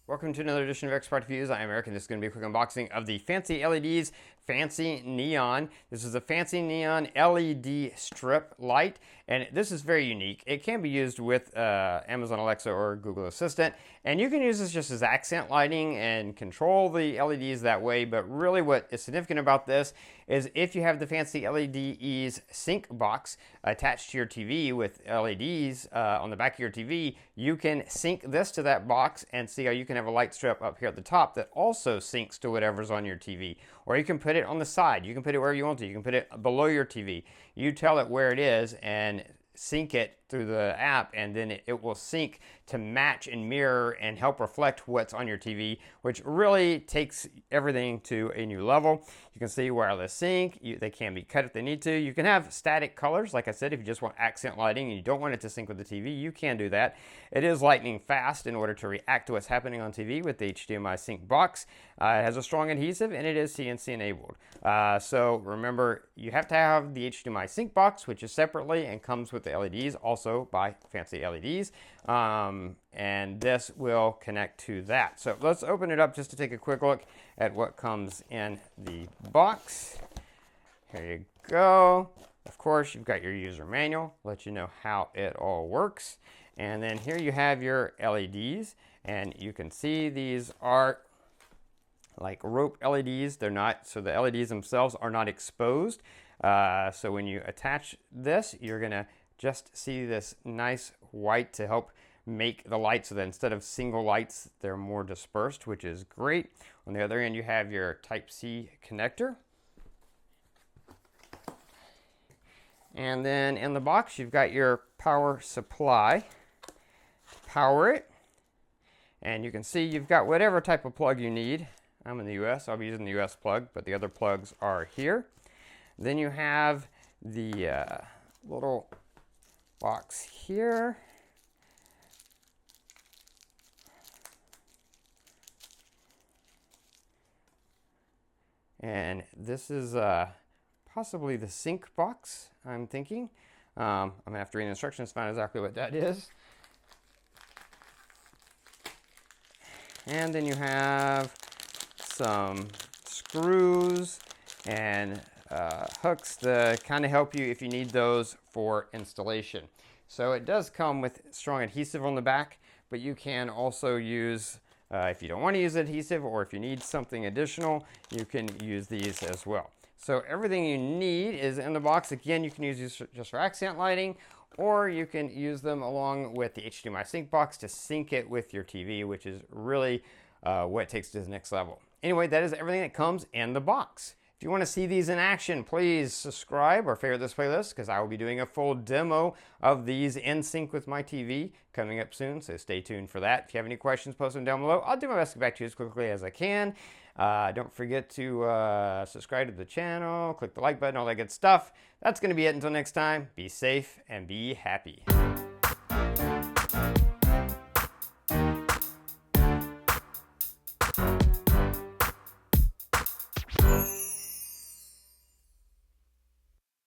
Welcome to another edition of Expert Reviews. I am Eric, and this is going to be a quick unboxing of the Fancy LEDs Fancy Neon. This is a Fancy Neon LED strip light, and this is very unique. It can be used with Amazon Alexa or Google Assistant, and you can use this just as accent lighting and control the LEDs that way. But really what is significant about this is if you have the Fancy LEDs Sync Box attached to your TV with LEDs on the back of your TV, you can sync this to that box and see how you can have a light strip up here at the top that also syncs to whatever's on your TV. Or you can put it on the side. You can put it wherever you want to. You can put it below your TV. You tell it where it is and sync it through the app, and then it will sync to match and mirror and help reflect what's on your TV, which really takes everything to a new level. You can see wireless sync. They can be cut if they need to. You can have static colors. Like I said, if you just want accent lighting and you don't want it to sync with the TV, you can do that. It is lightning fast in order to react to what's happening on TV with the HDMI Sync Box. It has a strong adhesive, and it is CNC enabled. So remember, you have to have the HDMI Sync Box, which is separately and comes with the LEDs, also by Fancy LEDs. And this will connect to that. So let's open it up just to take a quick look at what comes in the box. Here you go. Of course, you've got your user manual, let you know how it all works. And then here you have your LEDs, and you can see these are like rope LEDs. They're not, so the LEDs themselves are not exposed. So when you attach this, you're gonna just see this nice white to help make the lights so that instead of single lights, they're more dispersed, which is great. On the other end, you have your Type-C connector. And then in the box, you've got your power supply. Power it. And you can see you've got whatever type of plug you need. I'm in the US, I'll be using the US plug, but the other plugs are here. Then you have the little box here. And this is possibly the sync box, I'm thinking. I'm gonna have to read the instructions to find exactly what that is. And then you have some screws and hooks to kind of help you if you need those for installation. So it does come with strong adhesive on the back, but you can also use, if you don't want to use adhesive or if you need something additional, you can use these as well. So everything you need is in the box. Again, you can use these just for accent lighting, or you can use them along with the HDMI Sync Box to sync it with your TV, which is really what takes it to the next level. Anyway, that is everything that comes in the box. If you want to see these in action, please subscribe or favorite this playlist, because I will be doing a full demo of these in sync with my TV coming up soon, so stay tuned for that. If you have any questions, post them down below. I'll do my best to get back to you as quickly as I can. Don't forget to subscribe to the channel, click the like button, all that good stuff. That's going to be it until next time. Be safe and be happy.